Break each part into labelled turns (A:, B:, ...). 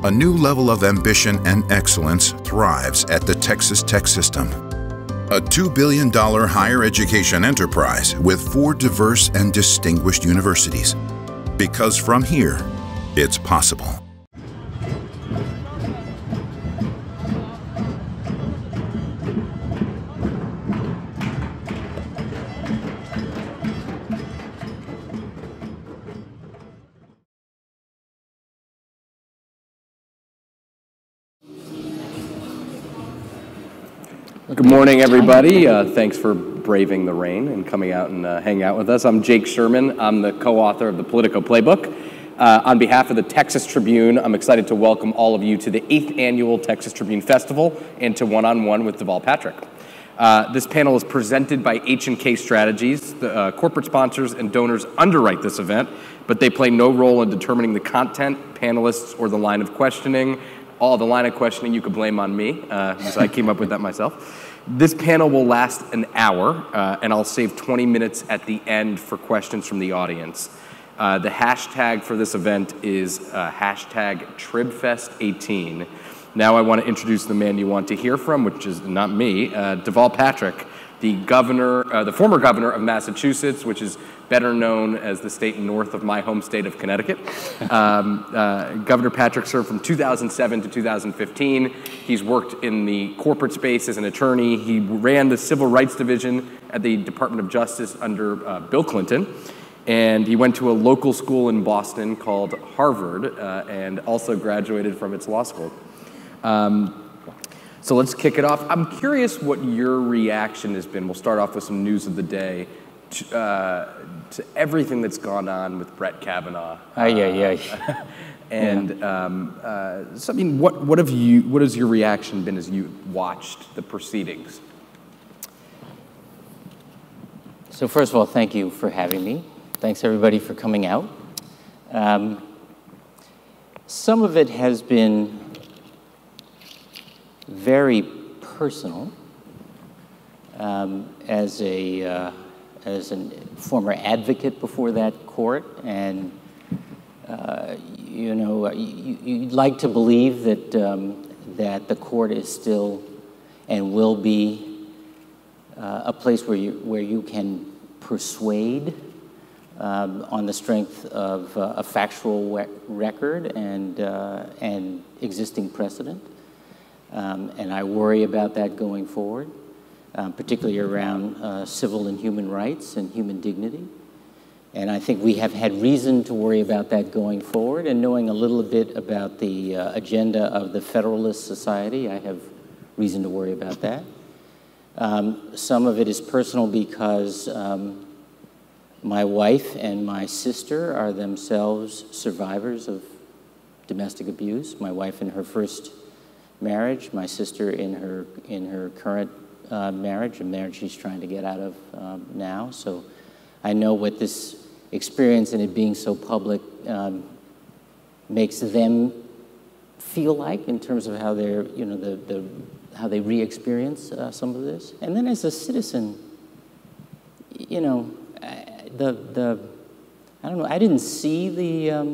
A: A new level of ambition and excellence thrives at the Texas Tech System. A $2 billion higher education enterprise with 4 diverse and distinguished universities. Because from here, it's possible.
B: Good morning, everybody. Thanks for braving the rain and coming out and hanging out with us. I'm Jake Sherman. I'm the co-author of the Politico Playbook. On behalf of the Texas Tribune, I'm excited to welcome all of you to the 8th Annual Texas Tribune Festival and to One-on-One with Deval Patrick. This panel is presented by H&K Strategies. The corporate sponsors and donors underwrite this event, but they play no role in determining the content, panelists, or the line of questioning. All the line of questioning you could blame on me, because I came up with that myself. This panel will last an hour, and I'll save 20 minutes at the end for questions from the audience. The hashtag for this event is hashtag TribFest18. Now I want to introduce the man you want to hear from, which is not me, Deval Patrick, the former governor of Massachusetts, which is better known as the state north of my home state of Connecticut. Governor Patrick served from 2007 to 2015. He's worked in the corporate space as an attorney. He ran the Civil Rights Division at the Department of Justice under Bill Clinton. And he went to a local school in Boston called Harvard and also graduated from its law school. So let's kick it off. I'm curious what your reaction has been. We'll start off with some news of the day to everything that's gone on with Brett Kavanaugh. And so I mean, what has your reaction been as you watched the proceedings?
C: So first of all, thank you for having me. Thanks everybody for coming out. Some of it has been very personal. As a former advocate before that court, and you know, you'd like to believe that that the court is still and will be a place where you can persuade on the strength of a factual record and existing precedent. And I worry about that going forward, particularly around civil and human rights and human dignity. And I think we have had reason to worry about that going forward. And knowing a little bit about the agenda of the Federalist Society, I have reason to worry about that. Some of it is personal because my wife and my sister are themselves survivors of domestic abuse. My wife in her first marriage, my sister in her current marriage, a marriage she's trying to get out of now. So I know what this experience and it being so public makes them feel like in terms of how they're, you know, how they re-experience some of this. And then as a citizen, you know, I don't know, I didn't see I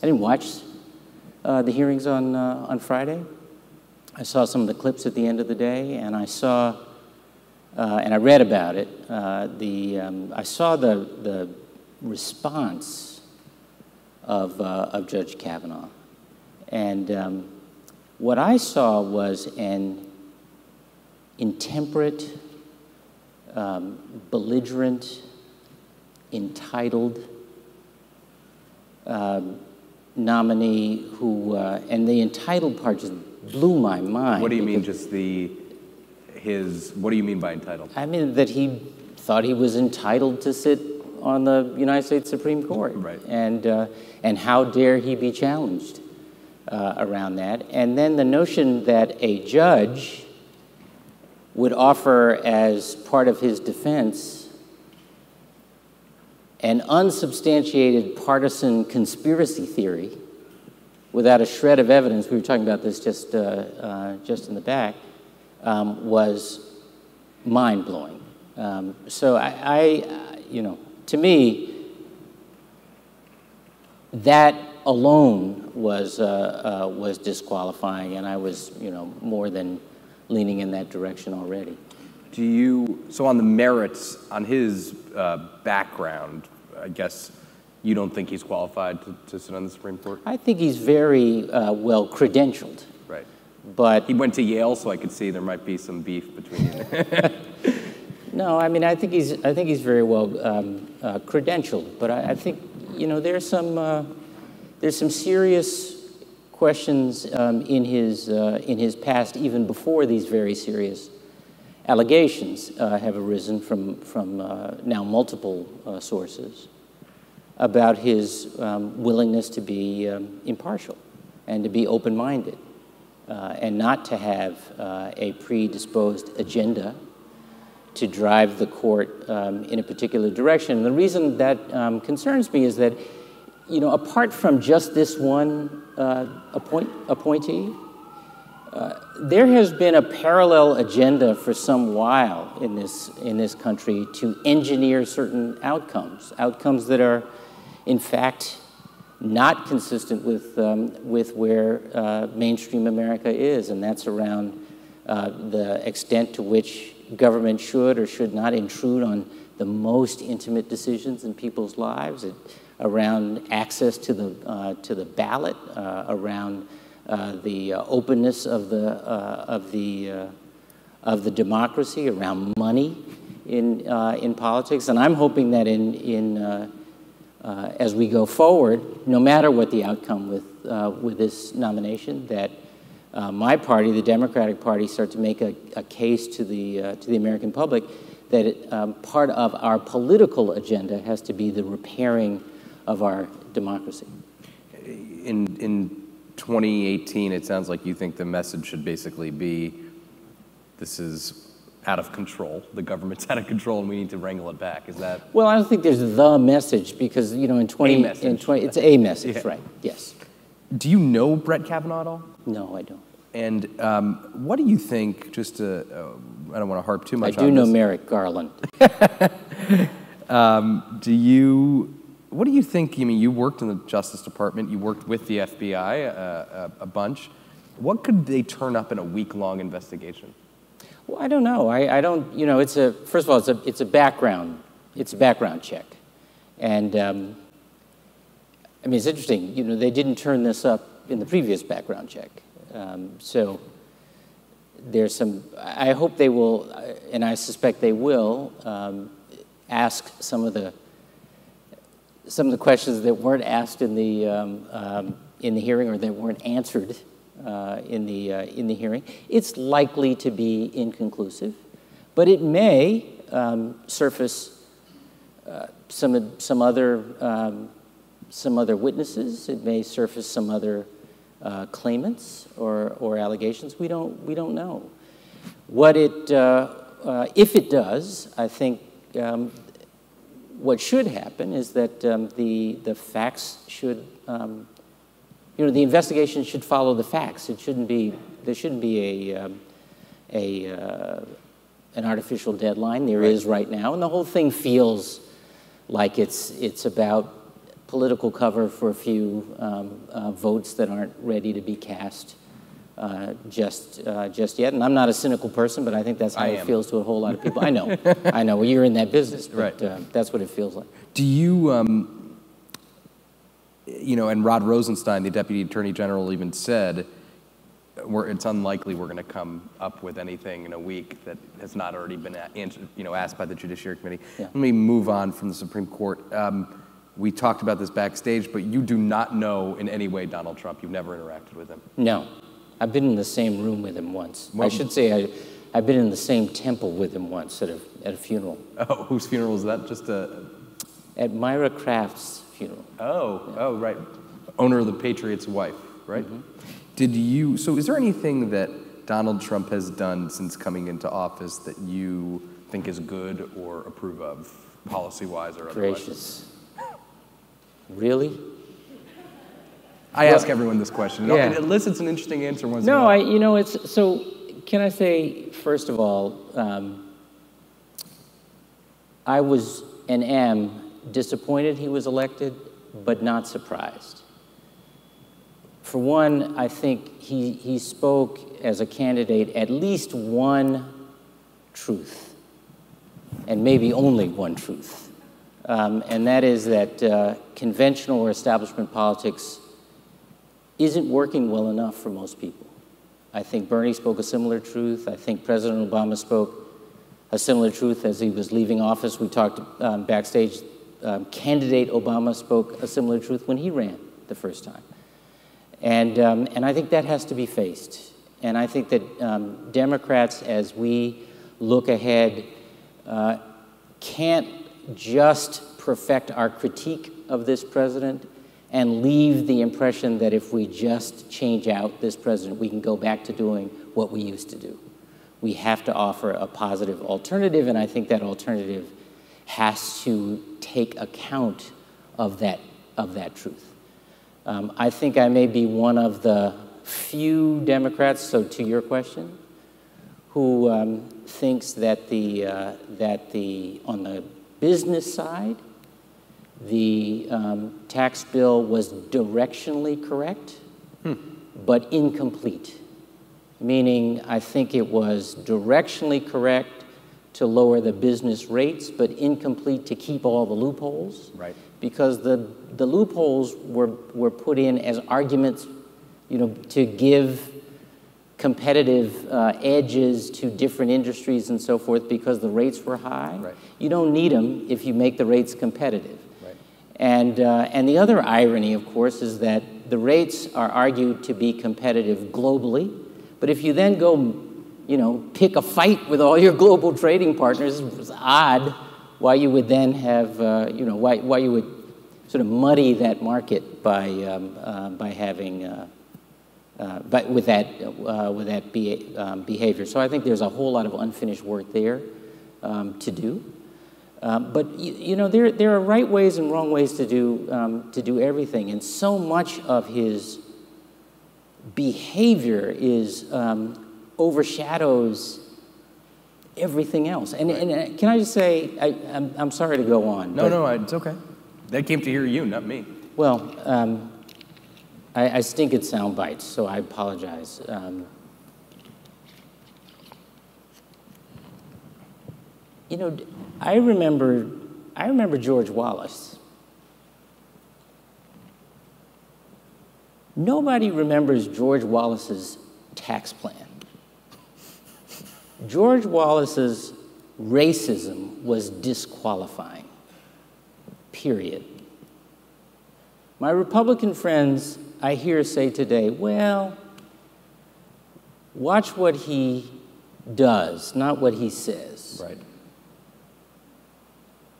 C: didn't watch the hearings on Friday. I saw some of the clips at the end of the day, and I saw, and I read about it. I saw the response of Judge Kavanaugh, and what I saw was an intemperate, belligerent, entitled nominee who, and the entitled part just blew my mind.
B: What do you mean, just what do you mean by entitled?
C: I mean that he thought he was entitled to sit on the United States Supreme Court.
B: Right.
C: And how dare he be challenged around that. And then the notion that a judge would offer as part of his defense an unsubstantiated partisan conspiracy theory without a shred of evidence, we were talking about this just in the back, was mind-blowing. So you know, to me, that alone was disqualifying, and I was, more than leaning in that direction already.
B: So on the merits, on his background, I guess you don't think he's qualified to sit on the Supreme Court?
C: I think he's very well credentialed.
B: Right.
C: But
B: he went to Yale, so I could see there might be some beef between you.
C: No, I mean, I think he's very well credentialed, but I think, there's some serious questions in his past, even before these very serious allegations have arisen from now multiple sources about his willingness to be impartial and to be open-minded and not to have a predisposed agenda to drive the court in a particular direction. And the reason that concerns me is that, apart from just this one appointee, there has been a parallel agenda for some while in this country to engineer certain outcomes that are, in fact, not consistent with where mainstream America is, and that's around the extent to which government should or should not intrude on the most intimate decisions in people's lives, around access to the ballot, around the openness of the democracy, around money in politics, and I'm hoping that as we go forward, no matter what the outcome with this nomination, that my party, the Democratic Party, start to make a case to the American public that part of our political agenda has to be the repairing of our democracy.
B: In 2018, it sounds like you think the message should basically be, this is out of control. The government's out of control, and we need to wrangle it back. Is that?
C: Well, I don't think there's the message because in 20, it's a message, yeah. Right? Yes.
B: Do you know Brett Kavanaugh at all?
C: No, I don't.
B: And what do you think? Just to, I don't want to harp too much on this.
C: I do know Merrick Garland.
B: What do you think? I mean, you worked in the Justice Department. You worked with the FBI a bunch. What could they turn up in a week-long investigation?
C: Well, I don't know. I don't. First of all, it's a background check, and I mean, it's interesting. They didn't turn this up in the previous background check, so there's some. I hope they will, and I suspect they will, ask some of the questions that weren't asked in the hearing or that weren't answered in the hearing. It's likely to be inconclusive, but it may surface some other witnesses. It may surface some other claimants or allegations. We don't know. What if it does, I think. What should happen is that the facts should, the investigation should follow the facts. There shouldn't be an artificial deadline. There is right now, and the whole thing feels like it's about political cover for a few votes that aren't ready to be cast just yet. And I'm not a cynical person, but I think that's how it feels to a whole lot of people. I know. Well, you're in that business, but that's what it feels like.
B: Do you, and Rod Rosenstein, the Deputy Attorney General, even said, it's unlikely we're going to come up with anything in a week that has not already been asked by the Judiciary Committee. Yeah. Let me move on from the Supreme Court. We talked about this backstage, but you do not know in any way Donald Trump. You've never interacted with him.
C: No. I've been in the same room with him once. Well, I should say I've been in the same temple with him once at a funeral.
B: Oh, whose funeral was that?
C: At Myra Kraft's funeral.
B: Oh, right. Owner of the Patriots' wife, right? Mm-hmm. So is there anything that Donald Trump has done since coming into office that you think is good or approve of, policy-wise or otherwise?
C: Gracious. Really?
B: I ask everyone this question. It elicits an interesting answer once in a while.
C: Can I say, first of all, I was and am disappointed he was elected, but not surprised. For one, I think he spoke as a candidate at least one truth, and maybe only one truth. And that is that conventional or establishment politics isn't working well enough for most people. I think Bernie spoke a similar truth. I think President Obama spoke a similar truth as he was leaving office. We talked backstage. Candidate Obama spoke a similar truth when he ran the first time. And I think that has to be faced. And I think that Democrats, as we look ahead, can't just perfect our critique of this president and leave the impression that if we just change out this president, we can go back to doing what we used to do. We have to offer a positive alternative, and I think that alternative has to take account of that truth. I think I may be one of the few Democrats, so to your question, who thinks that on the business side, the tax bill was directionally correct, but incomplete. Meaning, I think it was directionally correct to lower the business rates, but incomplete to keep all the loopholes.
B: Right.
C: Because the loopholes were put in as arguments, to give competitive edges to different industries and so forth because the rates were high.
B: Right.
C: You don't need them if you make the rates competitive.
B: Right.
C: And the other irony, of course, is that the rates are argued to be competitive globally, but if you then go, pick a fight with all your global trading partners, it's odd why you would then have, why you would sort of muddy that market by having, with that behavior. So I think there's a whole lot of unfinished work there to do. But there are right ways and wrong ways to do everything, and so much of his behavior is overshadows everything else. And can I just say, I'm sorry to go on.
B: No, it's okay. They came to hear you, not me.
C: Well, I stink at sound bites, so I apologize. I remember George Wallace. Nobody remembers George Wallace's tax plan. George Wallace's racism was disqualifying, period. My Republican friends, I hear say today, well, watch what he does, not what he says.
B: Right.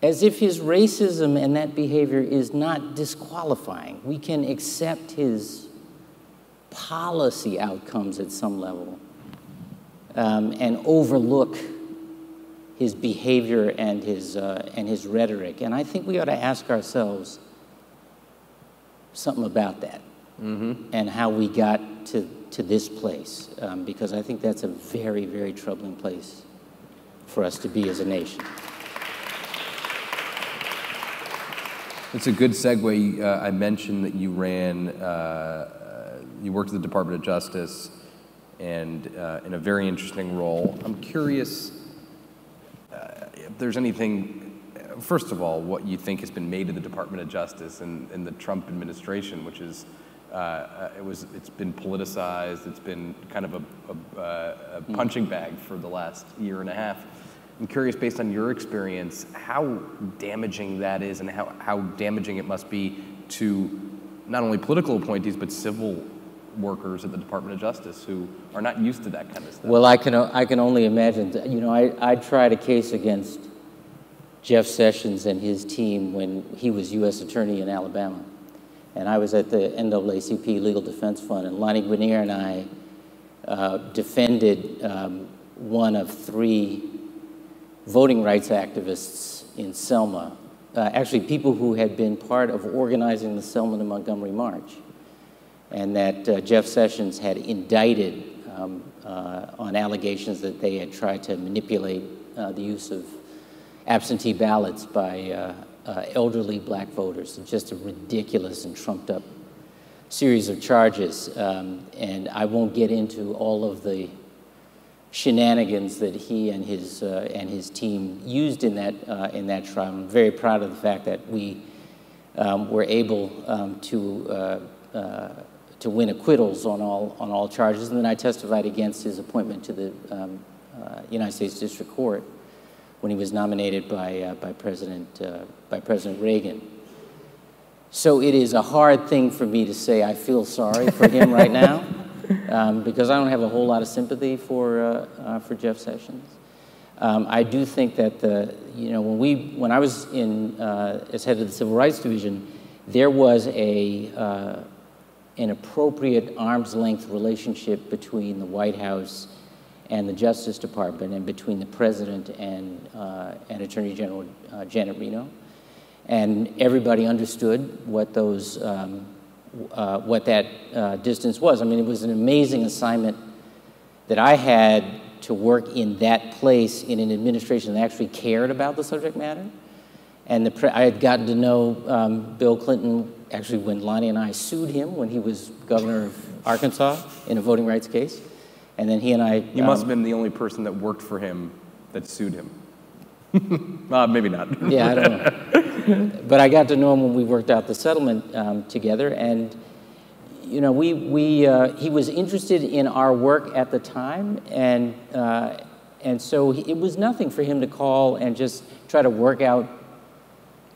C: As if his racism and that behavior is not disqualifying. We can accept his policy outcomes at some level and overlook his behavior and his rhetoric. And I think we ought to ask ourselves something about that and how we got to this place, because I think that's a very, very troubling place for us to be as a nation.
B: It's a good segue. I mentioned that you ran, you worked at the Department of Justice, and in a very interesting role. I'm curious if there's anything, first of all, what you think has been made of the Department of Justice and the Trump administration, which is, it's been politicized, it's been kind of a punching bag for the last year and a half. I'm curious, based on your experience, how damaging that is and how damaging it must be to not only political appointees, but civil workers at the Department of Justice who are not used to that kind of stuff.
C: Well, I can only imagine. I tried a case against Jeff Sessions and his team when he was U.S. Attorney in Alabama. And I was at the NAACP Legal Defense Fund, and Lonnie Guinier and I defended one of 3 voting rights activists in Selma, actually people who had been part of organizing the Selma to Montgomery March, and that Jeff Sessions had indicted on allegations that they had tried to manipulate the use of absentee ballots by elderly black voters. It's just a ridiculous and trumped up series of charges, and I won't get into all of the shenanigans that he and his team used in that trial. I'm very proud of the fact that we were able to win acquittals on all charges, and then I testified against his appointment to the United States District Court when he was nominated by President Reagan. So it is a hard thing for me to say I feel sorry for him right now, because I don't have a whole lot of sympathy for Jeff Sessions. I do think that when I was as head of the Civil Rights Division, there was an appropriate arm's length relationship between the White House and the Justice Department, and between the President and Attorney General Janet Reno, and everybody understood what that distance was. I mean, it was an amazing assignment that I had to work in that place in an administration that actually cared about the subject matter. And I had gotten to know Bill Clinton actually when Lonnie and I sued him when he was governor of Arkansas in a voting rights case. And then he and I...
B: You must have been the only person that worked for him that sued him. Maybe not.
C: Yeah, I don't know. But I got to know him when we worked out the settlement together. And, you know, he was interested in our work at the time. And so it was nothing for him to call and just try to work out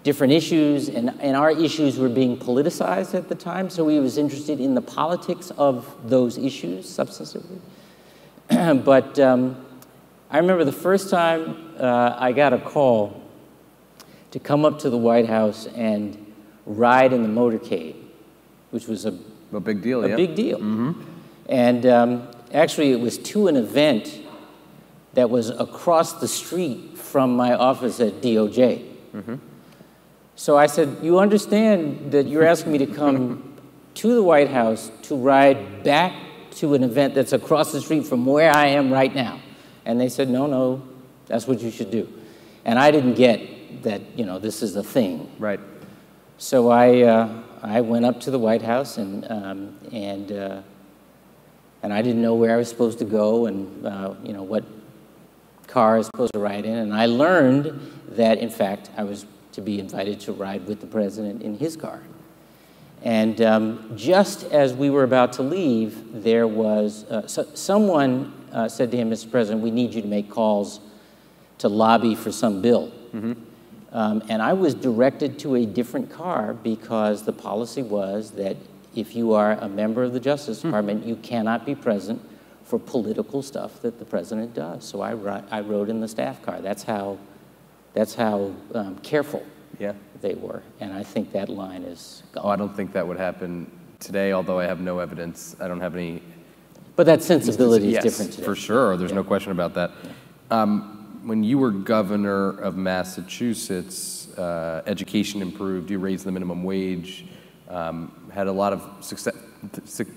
C: different issues. And our issues were being politicized at the time. So he was interested in the politics of those issues substantively. But I remember the first time I got a call to come up to the White House and ride in the motorcade, which was a
B: big deal.
C: Big deal. Mm-hmm. And actually, it was to an event that was across the street from my office at DOJ. Mm-hmm. So I said, "You understand that you're asking me to come to the White House to ride back to an event that's across the street from where I am right now?" And they said, no, that's what you should do. And I didn't get that, you know, this is a thing.
B: Right.
C: So I went up to the White House, and I didn't know where I was supposed to go, and you know, what car I was supposed to ride in. And I learned that, in fact, I was to be invited to ride with the president in his car. And just as we were about to leave, there was someone said to him, "Mr. President, we need you to make calls to lobby for some bill." Mm-hmm. And I was directed to a different car because the policy was that if you are a member of the Justice Department, you cannot be present for political stuff that the president does. So I rode in the staff car. That's how careful they were. And I think that line is gone.
B: Oh, I don't think that would happen today, although I have no evidence. I don't have any...
C: But that sensibility is different today.
B: For sure. There's no question about that. When you were governor of Massachusetts, education improved, you raised the minimum wage, had a lot of success,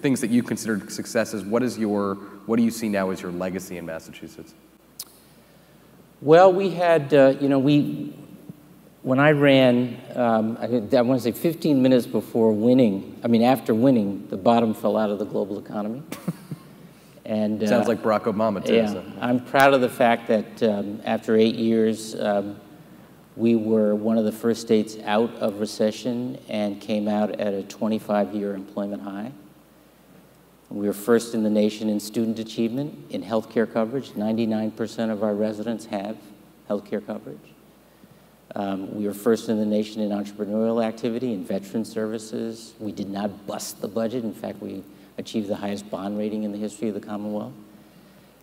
B: things that you considered successes. What do you see now as your legacy in Massachusetts?
C: Well, we had, when I ran, I want to say 15 minutes before winning, after winning, the bottom fell out of the global economy. And
B: sounds like Barack Obama too.
C: Yeah,
B: so.
C: I'm proud of the fact that after 8 years, we were one of the first states out of recession and came out at a 25-year employment high. We were first in the nation in student achievement, in healthcare coverage. 99% of our residents have healthcare coverage. We were first in the nation in entrepreneurial activity, in veteran services. We did not bust the budget. In fact, we achieved the highest bond rating in the history of the Commonwealth.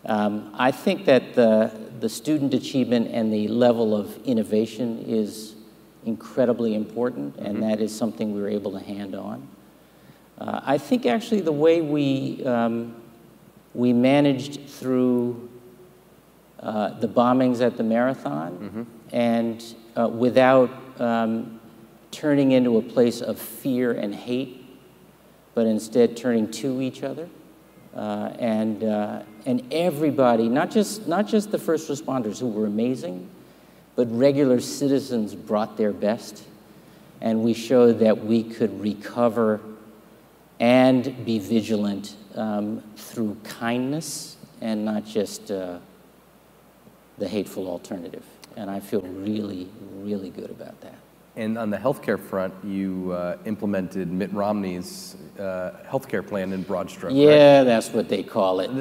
C: I think that the student achievement and the level of innovation is incredibly important, and that is something we were able to hand on. I think actually the way we managed through the bombings at the marathon and without turning into a place of fear and hate, but instead turning to each other, and everybody, not just the first responders who were amazing, but regular citizens brought their best, and we showed that we could recover and be vigilant through kindness and not just the hateful alternative. And I feel really, really good about that.
B: And on the healthcare front, you implemented Mitt Romney's healthcare plan in broad strokes.
C: Yeah,
B: right?
C: That's what they call it.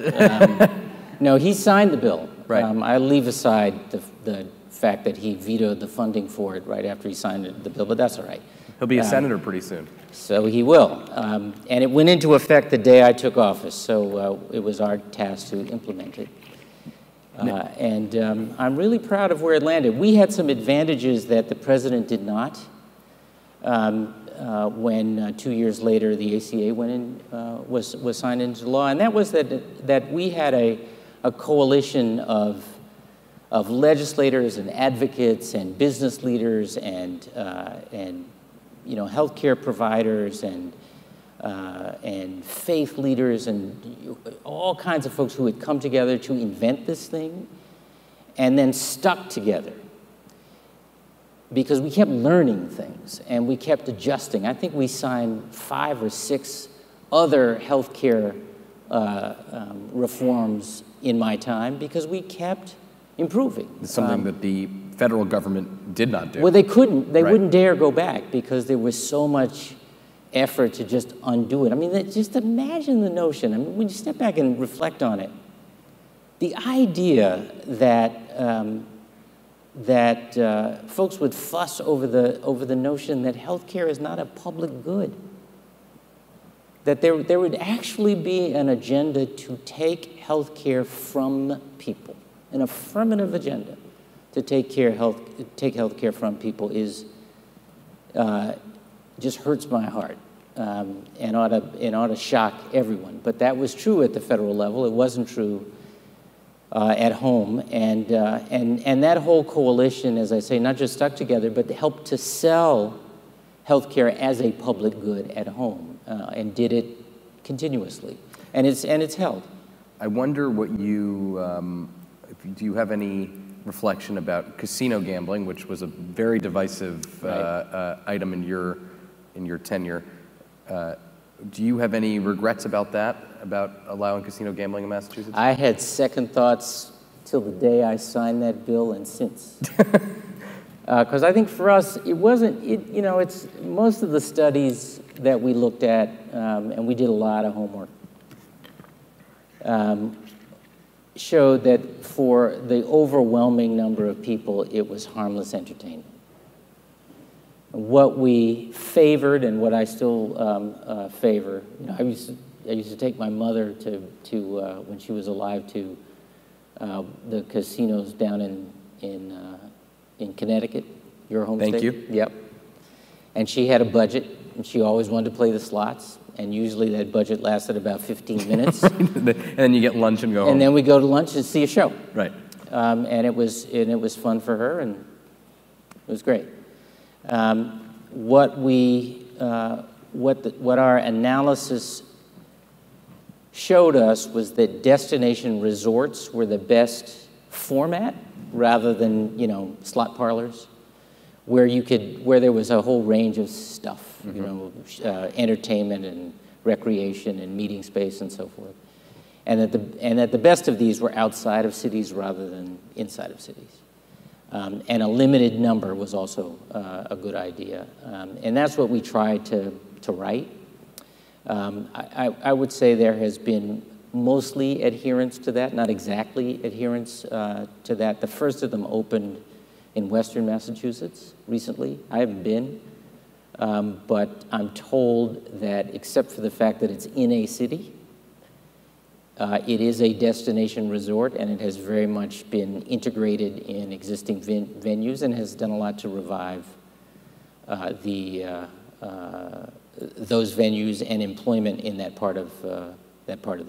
C: No, he signed the bill.
B: Right.
C: I leave aside the fact that he vetoed the funding for it right after he signed the bill, but that's all right.
B: He'll be a senator pretty soon.
C: So he will. And it went into effect the day I took office, so it was our task to implement it. And I'm really proud of where it landed. We had some advantages that the president did not when 2 years later the ACA went in, was signed into law, and that was that we had a coalition of legislators and advocates and business leaders and healthcare providers and faith leaders and all kinds of folks who had come together to invent this thing and then stuck together because we kept learning things and we kept adjusting. I think we signed 5 or 6 other healthcare reforms in my time because we kept improving.
B: It's something that the federal government did not do.
C: Well, they couldn't. They
B: Right.
C: wouldn't dare go back because there was so much effort to just undo it. I mean, just imagine the notion. I mean, when you step back and reflect on it, the idea that folks would fuss over the notion that healthcare is not a public good, that there would actually be an agenda to take healthcare from people, an affirmative agenda to take healthcare from people is just hurts my heart and ought to shock everyone. But that was true at the federal level. It wasn't true at home, and that whole coalition, as I say, not just stuck together, but helped to sell healthcare as a public good at home, and did it continuously, and it's held.
B: I wonder what do you have any reflection about casino gambling, which was a very divisive item in your tenure. Do you have any regrets about that, about allowing casino gambling in Massachusetts?
C: I had second thoughts till the day I signed that bill and since. Because I think for us, it wasn't, it's most of the studies that we looked at, and we did a lot of homework, showed that for the overwhelming number of people, it was harmless entertainment. What we favored and what I still favor, I used to take my mother to when she was alive to the casinos down in Connecticut, your home state.
B: Thank you.
C: Yep. And she had a budget, and she always wanted to play the slots, and usually that budget lasted about 15 minutes.
B: And then you get lunch and go home.
C: And then we go to lunch and see a show.
B: Right.
C: And it was fun for her, and it was great. What our analysis showed us was that destination resorts were the best format, rather than slot parlors, where there was a whole range of stuff, entertainment and recreation and meeting space and so forth, and that the best of these were outside of cities rather than inside of cities. And a limited number was also a good idea. And that's what we tried to write. I would say there has been mostly adherence to that, not exactly adherence to that. The first of them opened in Western Massachusetts recently. I haven't been, but I'm told that except for the fact that it's in a city, it is a destination resort, and it has very much been integrated in existing venues and has done a lot to revive those venues and employment in that part of the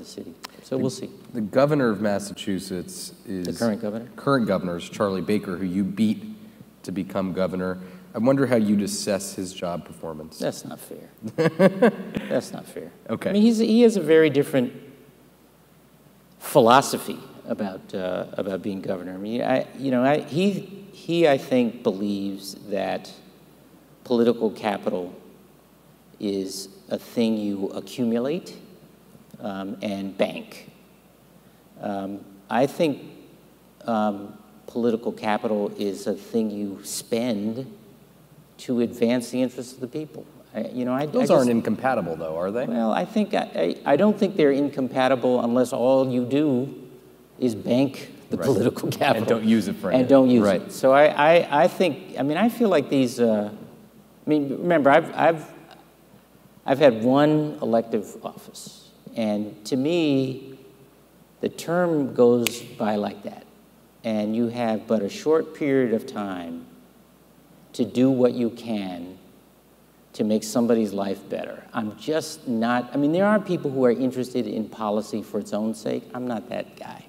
C: city. So we'll see.
B: The governor of Massachusetts is...
C: The current governor?
B: Current governor is Charlie Baker, who you beat to become governor. I wonder how you'd assess his job performance.
C: That's not fair. That's not fair.
B: Okay.
C: I mean, he has a very different philosophy about being governor. I mean, he I think believes that political capital is a thing you accumulate and bank. I think political capital is a thing you spend to advance the interests of the people.
B: Those aren't incompatible, though, are they?
C: Well, I don't think they're incompatible unless all you do is bank the political capital.
B: And don't use it for anything.
C: And don't use it. So I think, I feel like these, remember, I've had one elective office, and to me, the term goes by like that. And you have but a short period of time to do what you can to make somebody's life better. I'm just not, there are people who are interested in policy for its own sake. I'm not that guy.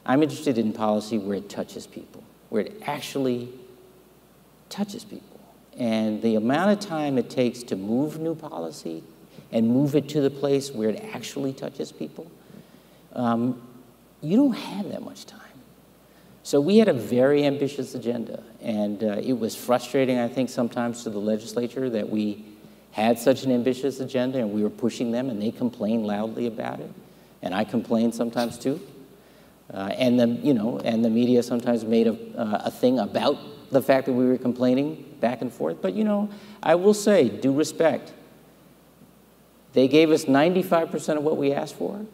C: I'm interested in policy where it touches people, where it actually touches people. And the amount of time it takes to move new policy and move it to the place where it actually touches people, you don't have that much time. So we had a very ambitious agenda, and it was frustrating, I think, sometimes to the legislature that we had such an ambitious agenda and we were pushing them, and they complained loudly about it, and I complained sometimes too. And the media sometimes made a thing about the fact that we were complaining back and forth. But I will say, due respect, they gave us 95% of what we asked for.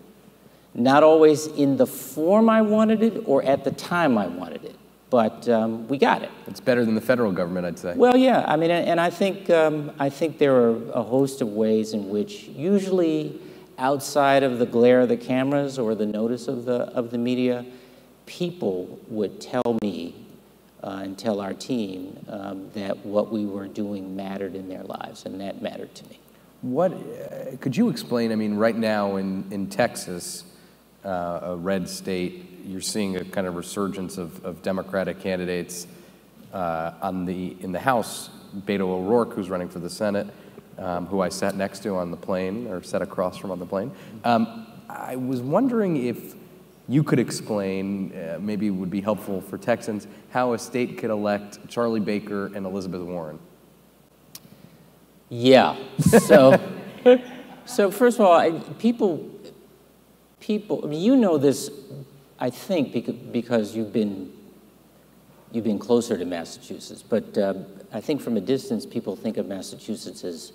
C: Not always in the form I wanted it or at the time I wanted it, but we got it.
B: It's better than the federal government, I'd say.
C: Well, yeah, and I think there are a host of ways in which, usually outside of the glare of the cameras or the notice of the media, people would tell me and tell our team that what we were doing mattered in their lives, and that mattered to me.
B: Could you explain, right now in Texas, a red state, you're seeing a kind of resurgence of Democratic candidates in the House. Beto O'Rourke, who's running for the Senate, who I sat next to on the plane, or sat across from on the plane. I was wondering if you could explain, maybe it would be helpful for Texans, how a state could elect Charlie Baker and Elizabeth Warren.
C: Yeah. So first of all, people, you know this, I think, because you've been closer to Massachusetts. But I think from a distance, people think of Massachusetts as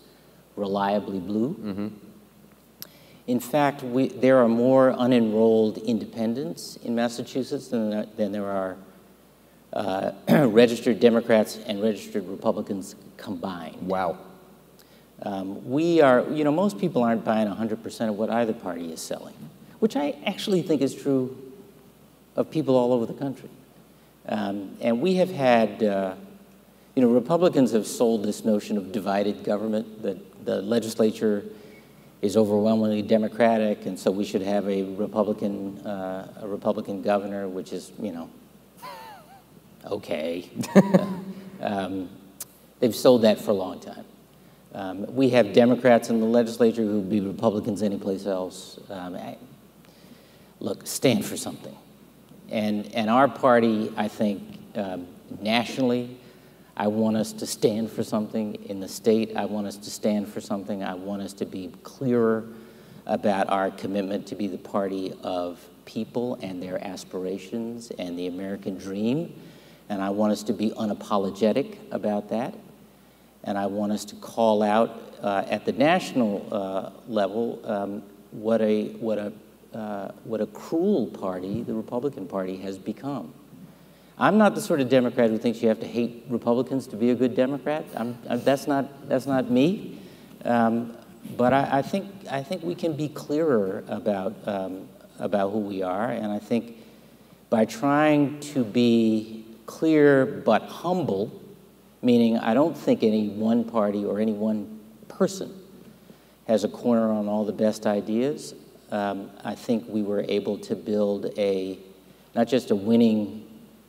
C: reliably blue. Mm-hmm. In fact, there are more unenrolled independents in Massachusetts than there are registered Democrats and registered Republicans combined.
B: Wow.
C: We are, most people aren't buying 100% of what either party is selling, which I actually think is true of people all over the country. And we have had, Republicans have sold this notion of divided government, that the legislature is overwhelmingly Democratic, and so we should have a Republican governor, which is, okay. They've sold that for a long time. We have Democrats in the legislature who would be Republicans anyplace else. Look, stand for something. And our party, I think, nationally, I want us to stand for something. In the state, I want us to stand for something. I want us to be clearer about our commitment to be the party of people and their aspirations and the American dream. And I want us to be unapologetic about that. And I want us to call out at the national level what a cruel party the Republican Party has become. I'm not the sort of Democrat who thinks you have to hate Republicans to be a good Democrat. That's not me. But I think we can be clearer about who we are, and I think by trying to be clear but humble, meaning I don't think any one party or any one person has a corner on all the best ideas. I think we were able to build not just a winning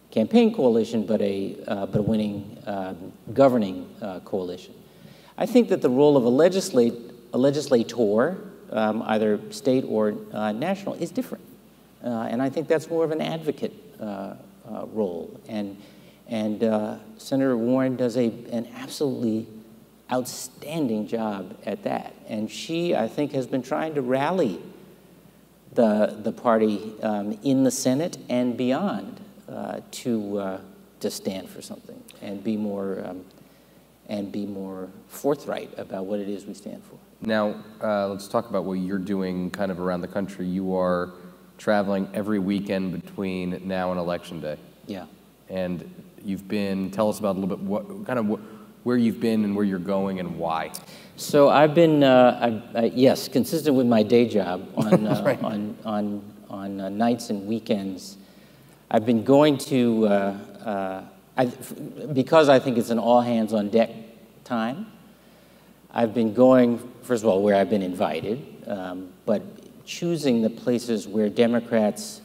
C: campaign coalition, but a winning governing coalition. I think that the role of a legislator, either state or national, is different, and I think that's more of an advocate role. And Senator Warren does an absolutely outstanding job at that. And she, I think, has been trying to rally the party in the Senate and beyond to stand for something and be more forthright about what it is we stand for.
B: Now, let's talk about what you're doing kind of around the country. You are traveling every weekend between now and Election Day.
C: Yeah.
B: And you've been, tell us about a little bit where you've been and where you're going and why.
C: So I've been, yes, consistent with my day job on,
B: right.
C: on nights and weekends. I've been going to, because I think it's an all hands on deck time, I've been going, first of all, where I've been invited, but choosing the places where Democrats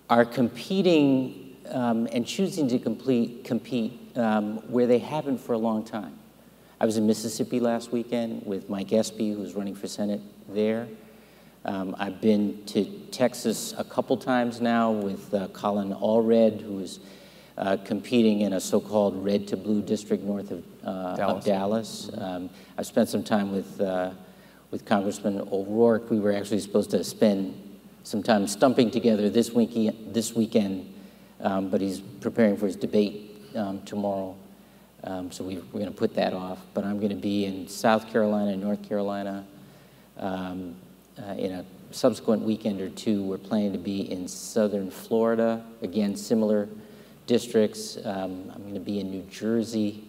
C: are competing and choosing to compete where they haven't for a long time. I was in Mississippi last weekend with Mike Espy, who's running for Senate there. I've been to Texas a couple times now with Colin Allred, who is competing in a so-called red to blue district north of Dallas. I've spent some time with Congressman O'Rourke. We were actually supposed to spend some time stumping together this weekend, but he's preparing for his debate tomorrow. So we're going to put that off. But I'm going to be in South Carolina and North Carolina in a subsequent weekend or two. We're planning to be in southern Florida, again, similar districts. I'm going to be in New Jersey.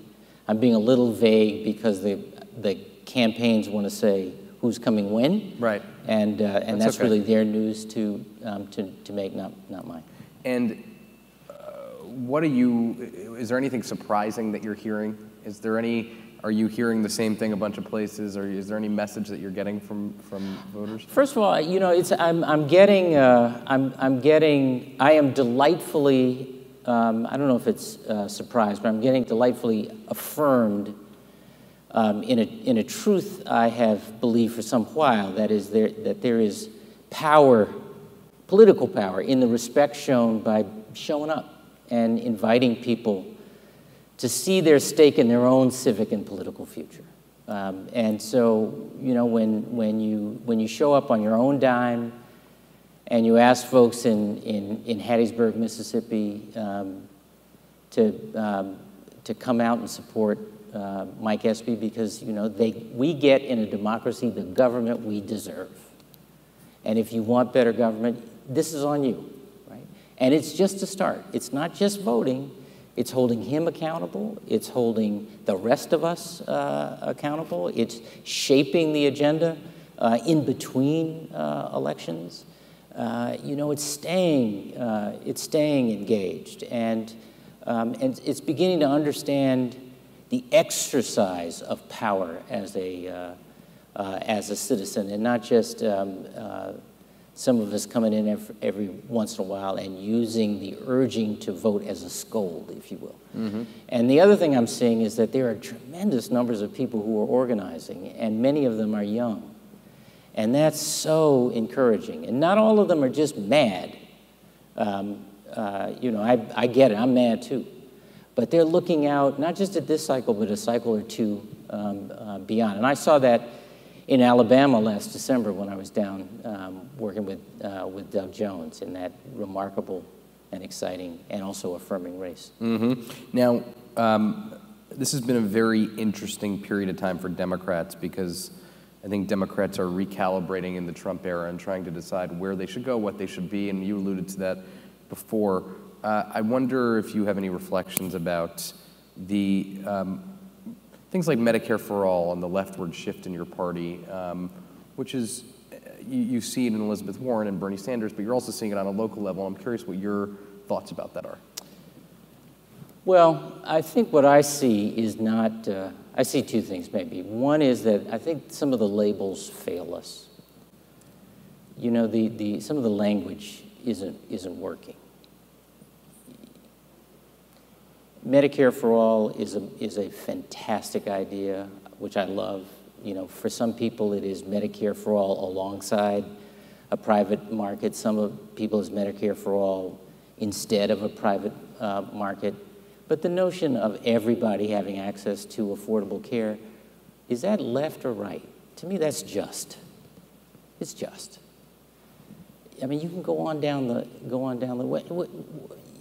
C: I'm being a little vague because the campaigns want to say who's coming when. Right. And that's okay. Really their news to make, not mine.
B: And what is there anything surprising that you're hearing? Are you hearing the same thing a bunch of places, or is there any message that you're getting from voters?
C: First of all, you know, I am delightfully, I don't know if it's surprised, but I'm getting delightfully affirmed in a truth I have believed for some while, that is that there is power, political power, in the respect shown by showing up and inviting people to see their stake in their own civic and political future. And so, you know, when you show up on your own dime and you ask folks in Hattiesburg, Mississippi, to come out and support Mike Espy, because, you know, we get in a democracy the government we deserve. And if you want better government, this is on you, right? And it's just a start. It's not just voting. It's holding him accountable. It's holding the rest of us accountable. It's shaping the agenda in between elections. You know, it's staying engaged, and it's beginning to understand the exercise of power as a citizen, and not just some of us coming in every once in a while and using the urging to vote as a scold, if you will. Mm-hmm. And the other thing I'm seeing is that there are tremendous numbers of people who are organizing, and many of them are young. And that's so encouraging. And not all of them are just mad. You know, I get it, I'm mad too. But they're looking out, not just at this cycle, but a cycle or two beyond. And I saw that in Alabama last December when I was down working with Doug Jones in that remarkable and exciting and also affirming race.
B: Mm-hmm. Now, this has been a very interesting period of time for Democrats, because I think Democrats are recalibrating in the Trump era and trying to decide where they should go, what they should be, and you alluded to that before. I wonder if you have any reflections about the things like Medicare for All and the leftward shift in your party, which is, you see it in Elizabeth Warren and Bernie Sanders, but you're also seeing it on a local level. I'm curious what your thoughts about that are.
C: Well, I think what I see is not, I see two things maybe. One is that I think some of the labels fail us. You know, some of the language isn't working. Medicare for All is a fantastic idea, which I love. You know, for some people it is Medicare for All alongside a private market. Some of people is Medicare for All instead of a private market. But the notion of everybody having access to affordable care, is that left or right? To me, that's just. It's just. I mean, you can go on down the way.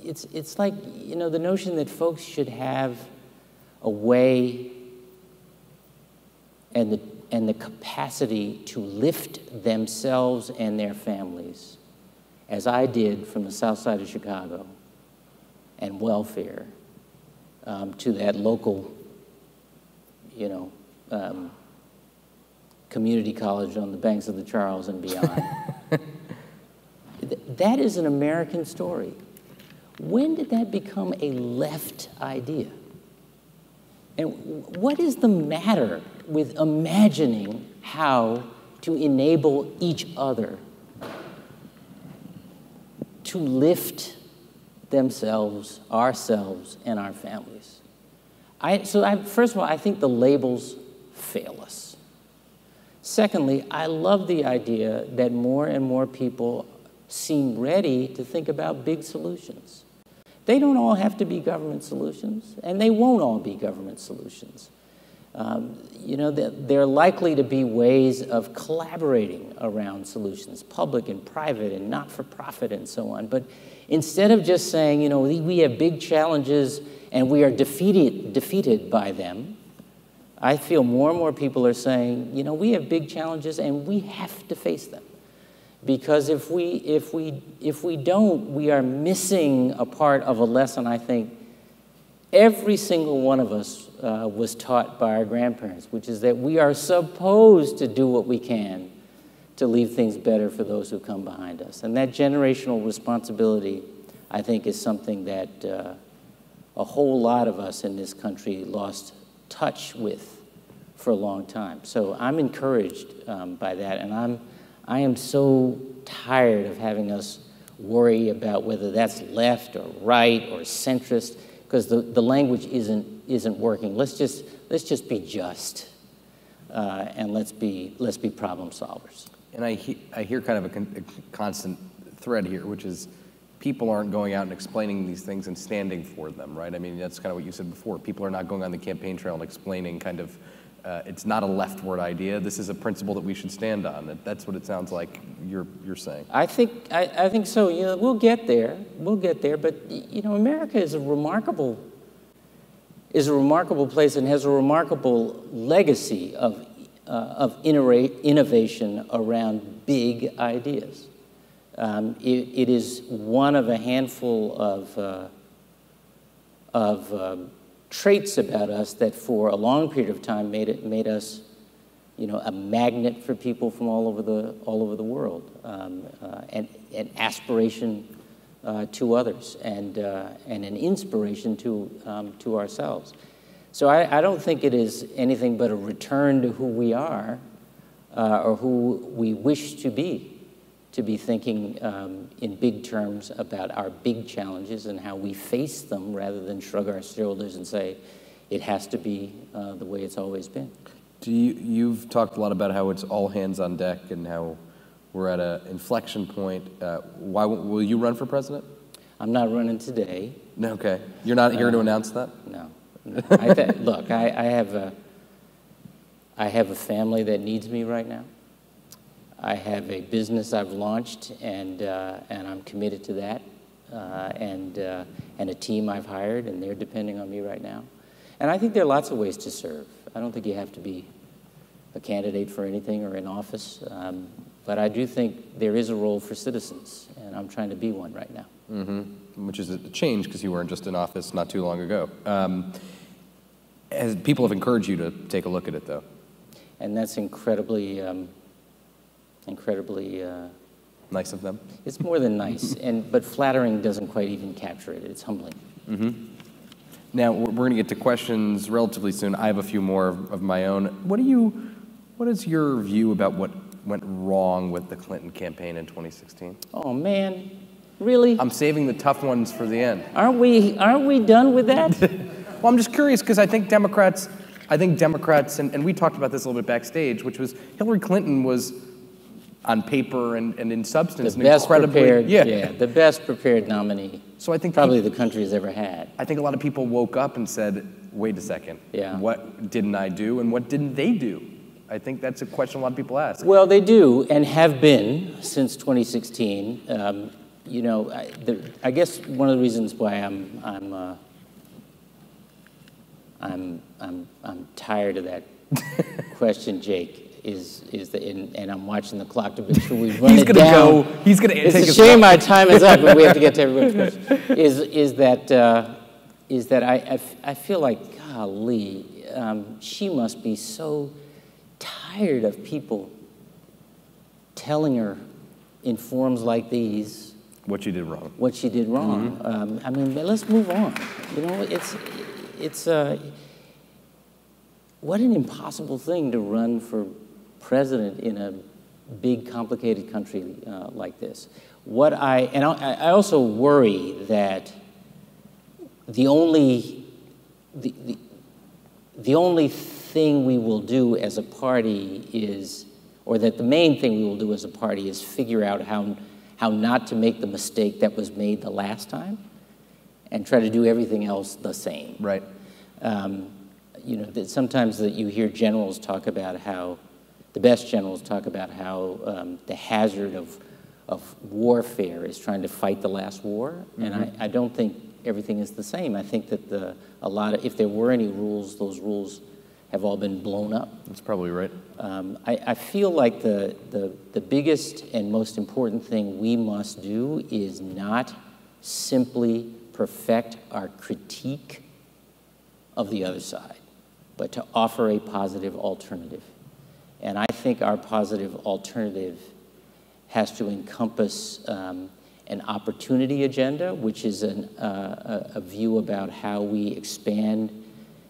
C: It's like, you know, the notion that folks should have a way and the capacity to lift themselves and their families, as I did from the South Side of Chicago, and welfare, to that local, you know, community college on the banks of the Charles and beyond. That is an American story. When did that become a left idea? And what is the matter with imagining how to enable each other to lift themselves, ourselves, and our families? First of all, I think the labels fail us. Secondly, I love the idea that more and more people seem ready to think about big solutions. They don't all have to be government solutions, and they won't all be government solutions. You know, there are likely to be ways of collaborating around solutions, public and private and not-for-profit and so on. But instead of just saying, you know, we have big challenges and we are defeated by them, I feel more and more people are saying, you know, we have big challenges and we have to face them. Because if we don't, we are missing a part of a lesson I think every single one of us was taught by our grandparents, which is that we are supposed to do what we can to leave things better for those who come behind us. And that generational responsibility, I think, is something that a whole lot of us in this country lost touch with for a long time. So I'm encouraged by that, and I am so tired of having us worry about whether that's left or right or centrist, because the language isn't working. Let's just be just, and let's be problem solvers.
B: And I hear kind of a constant thread here, which is people aren't going out and explaining these things and standing for them, right? I mean, that's kind of what you said before. People are not going on the campaign trail and explaining kind of, it's not a leftward idea. This is a principle that we should stand on. That's what it sounds like you're saying.
C: I think so. You know, we'll get there. But you know, America is a remarkable place and has a remarkable legacy of innovation around big ideas. It is one of a handful of traits about us that for a long period of time made us, you know, a magnet for people from all over the world, and aspiration to others, and an inspiration to ourselves. So I don't think it is anything but a return to who we are, or who we wish to be thinking in big terms about our big challenges and how we face them rather than shrug our shoulders and say, it has to be the way it's always been.
B: You've talked a lot about how it's all hands on deck and how we're at an inflection point. Will you run for president?
C: I'm not running today.
B: Okay. You're not here to announce that?
C: No. Look, I have a family that needs me right now. I have a business I've launched, and I'm committed to that, and a team I've hired, and they're depending on me right now. And I think there are lots of ways to serve. I don't think you have to be a candidate for anything or in office, but I do think there is a role for citizens, and I'm trying to be one right now.
B: Mm-hmm. Which is a change, because you weren't just in office not too long ago. As people have encouraged you to take a look at it, though.
C: And that's incredibly
B: nice of them.
C: It's more than nice, but flattering doesn't quite even capture it. It's humbling.
B: Mm-hmm. Now we're going to get to questions relatively soon. I have a few more of my own. What is your view about what went wrong with the Clinton campaign in 2016?
C: Oh man, really?
B: I'm saving the tough ones for the end.
C: Aren't we done with that?
B: Well, I'm just curious because I think Democrats, and we talked about this a little bit backstage, which was Hillary Clinton was on paper and in substance,
C: The best prepared,
B: yeah,
C: the best prepared nominee.
B: So I think
C: probably the country has ever had.
B: I think a lot of people woke up and said, wait a second,
C: yeah.
B: What didn't I do and what didn't they do? I think that's a question a lot of people ask.
C: Well, they do and have been since 2016. You know, I guess one of the reasons why I'm tired of that question, Jake, is that, and I'm watching the clock to make sure we run it down.
B: He's gonna
C: it's
B: take
C: a shame our time is up, but we have to get to everybody's question. Is that I feel like, golly, she must be so tired of people telling her in forums like these
B: what she did wrong.
C: What she did wrong. I mean, let's move on. You know, it's what an impossible thing to run for president in a big, complicated country like this. I also worry that the only thing we will do as a party is, or that the main thing we will do as a party is figure out how not to make the mistake that was made the last time, and try to do everything else the same.
B: Right.
C: You know, sometimes that you hear generals talk about how, the best generals talk about how the hazard of warfare is trying to fight the last war, and I don't think everything is the same. I think that if there were any rules, those rules have all been blown up.
B: That's probably right.
C: I feel like the biggest and most important thing we must do is not simply perfect our critique of the other side, but to offer a positive alternative. And I think our positive alternative has to encompass an opportunity agenda, which is a view about how we expand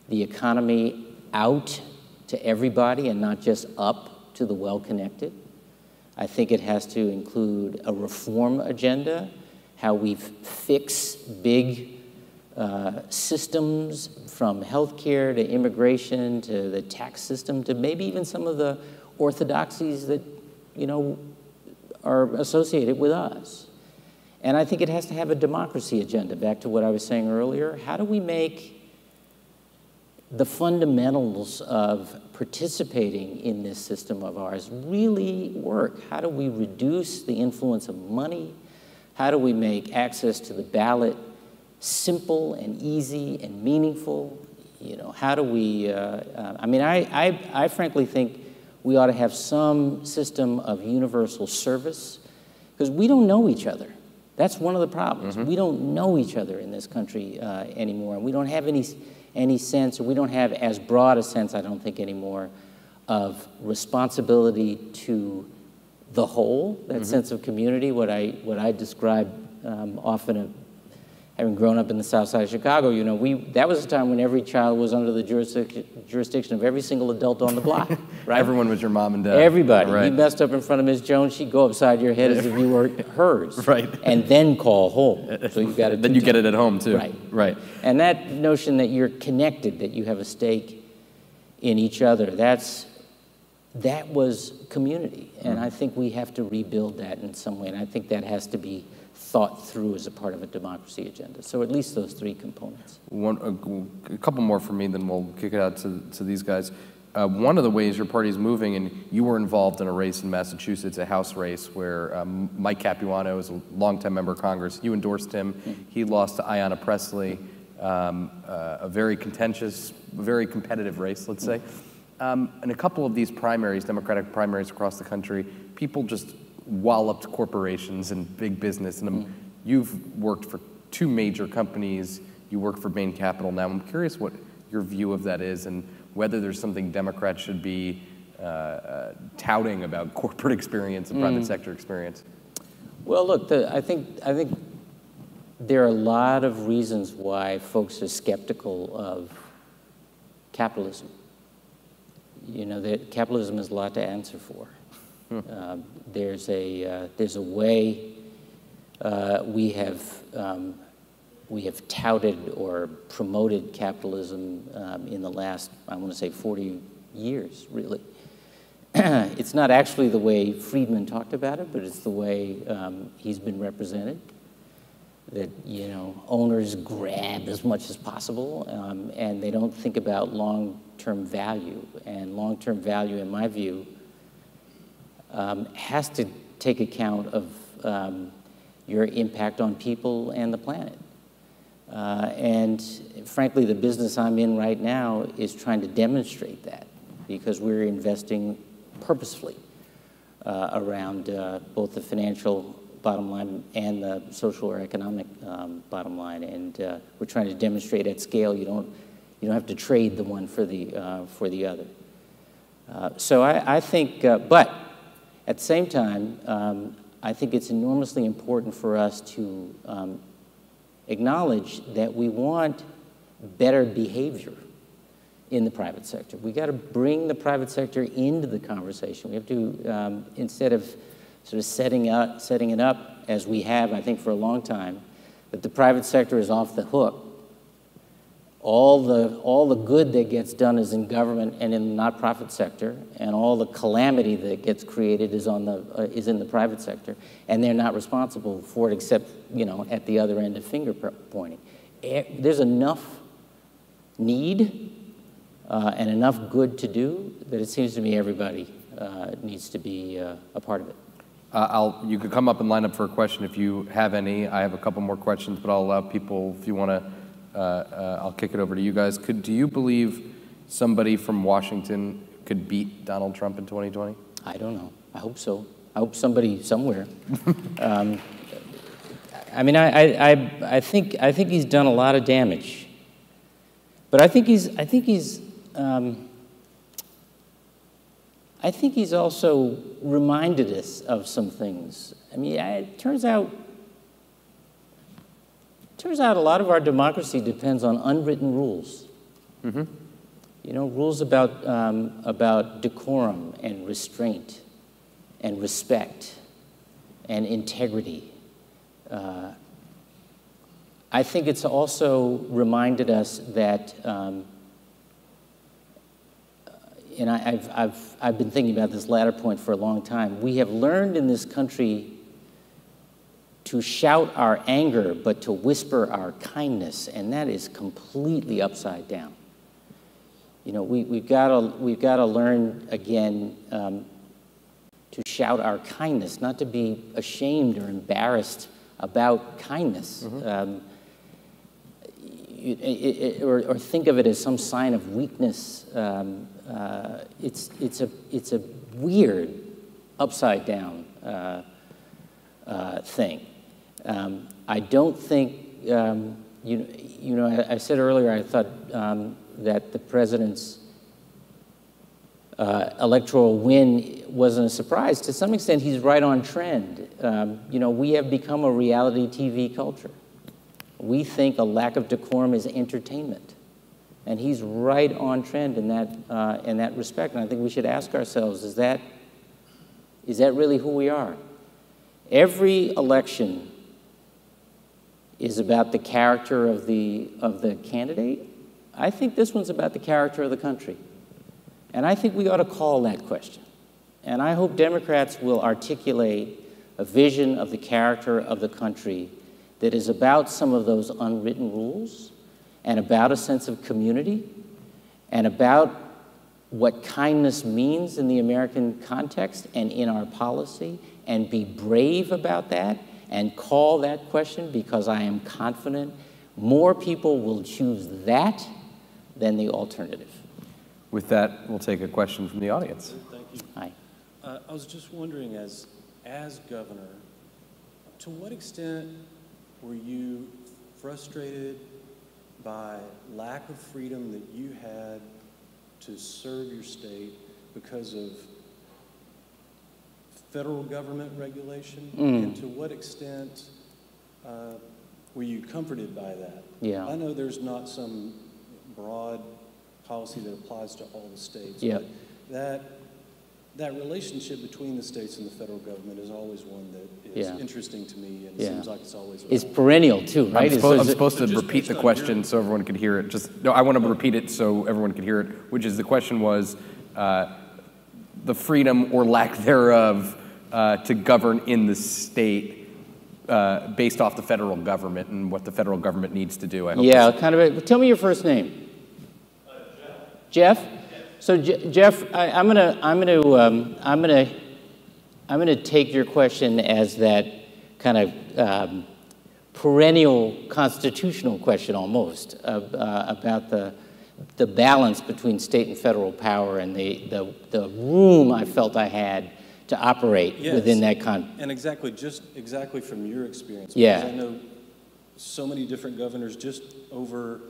C: the economy out to everybody and not just up to the well-connected. I think it has to include a reform agenda, how we fix big systems from healthcare to immigration to the tax system to maybe even some of the orthodoxies that, you know, are associated with us. And I think it has to have a democracy agenda, back to what I was saying earlier. How do we make the fundamentals of participating in this system of ours really work? How do we reduce the influence of money? How do we make access to the ballot simple and easy and meaningful? You know, how do we, I mean, I frankly think we ought to have some system of universal service, because we don't know each other. That's one of the problems. We don't know each other in this country anymore, and we don't have any sense, or we don't have as broad a sense, I don't think, anymore, of responsibility to the whole, that sense of community, what I describe often, having grown up in the South Side of Chicago. You know, that was a time when every child was under the jurisdiction of every single adult on the block, right?
B: Everyone was your mom and dad.
C: Everybody.
B: Right.
C: You messed up in front of Ms. Jones, she'd go upside your head as if you were hers.
B: Right.
C: And then call home. So you got to.
B: Then you get it at home too.
C: Right.
B: Right.
C: And that notion that you're connected, that you have a stake in each other, that was community. And I think we have to rebuild that in some way. And I think that has to be thought through as a part of a democracy agenda. So at least those three components.
B: A couple more from me, then we'll kick it out to these guys. One of the ways your party is moving, and you were involved in a race in Massachusetts, a House race, where Mike Capuano is a longtime member of Congress. You endorsed him. He lost to Ayanna Pressley, a very contentious, very competitive race, let's say. In a couple of these primaries, Democratic primaries across the country, people just walloped corporations and big business. And you've worked for two major companies. You work for Bain Capital now. I'm curious what your view of that is, and whether there's something Democrats should be touting about corporate experience and private sector experience.
C: Well, look, I think there are a lot of reasons why folks are skeptical of capitalism. You know, that capitalism has a lot to answer for. There's a way we have touted or promoted capitalism in the last, I want to say, 40 years, really. it's not actually the way Friedman talked about it, but it's the way he's been represented. That, you know, owners grab as much as possible, and they don't think about long-term value. And long-term value, in my view, has to take account of your impact on people and the planet. And frankly, the business I'm in right now is trying to demonstrate that, because we're investing purposefully around both the financial bottom line and the social or economic bottom line, and we're trying to demonstrate at scale you don't have to trade the one for the other. So I think, but at the same time, I think it's enormously important for us to acknowledge that we want better behavior in the private sector. We got to bring the private sector into the conversation. We have to, instead of sort of setting it up as we have, I think, for a long time, that the private sector is off the hook. All the good that gets done is in government and in the nonprofit sector, and all the calamity that gets created is in the private sector, and they're not responsible for it, except, you know, at the other end of finger pointing. There's enough need and enough good to do that it seems to me everybody needs to be a part of it.
B: You could come up and line up for a question if you have any. I have a couple more questions, but I'll allow people, if you want to, I'll kick it over to you guys. Do you believe somebody from Washington could beat Donald Trump in 2020?
C: I don't know. I hope so. I hope somebody somewhere. I mean, I think he's done a lot of damage, but I think he's also reminded us of some things. I mean, it turns out a lot of our democracy depends on unwritten rules. Mm-hmm. You know, rules about decorum and restraint and respect and integrity. I think it's also reminded us that, and I've been thinking about this latter point for a long time. We have learned in this country to shout our anger, but to whisper our kindness, and that is completely upside down. You know, we've got to learn again to shout our kindness, not to be ashamed or embarrassed about kindness, mm-hmm. Or think of it as some sign of weakness. It's a weird upside down thing. I don't think, you know, I said earlier I thought that the president's electoral win wasn't a surprise. To some extent, he's right on trend. You know, we have become a reality TV culture. We think a lack of decorum is entertainment. And he's right on trend in that respect. And I think we should ask ourselves, is that really who we are? Every election is about the character of the candidate. I think this one's about the character of the country. And I think we ought to call that question. And I hope Democrats will articulate a vision of the character of the country that is about some of those unwritten rules, and about a sense of community, and about what kindness means in the American context and in our policy, and be brave about that, and call that question, because I am confident more people will choose that than the alternative.
B: With that, we'll take a question from the audience.
D: Thank you.
C: Hi.
D: I was just wondering, as governor, to what extent were you frustrated by lack of freedom that you had to serve your state because of federal government regulation? And to what extent were you comforted by that?
C: Yeah.
D: I know there's not some broad policy that applies to all the states,
C: yeah.
D: but that relationship between the states and the federal government is always one that is interesting to me, and it seems like it's always around.
C: It's perennial too, right?
B: I'm supposed to repeat the question so everyone could hear it. No, I want to repeat it so everyone could hear it, which is the question was, the freedom or lack thereof to govern in the state based off the federal government and what the federal government needs to do. I hope.
C: Yeah, kind of. Tell me your first name. Jeff. Jeff. So Jeff, I'm gonna take your question as that kind of perennial constitutional question almost about the balance between state and federal power and the room I felt I had to operate within that
D: And just exactly from your experience.
C: Yeah.
D: Because I know so many different governors just over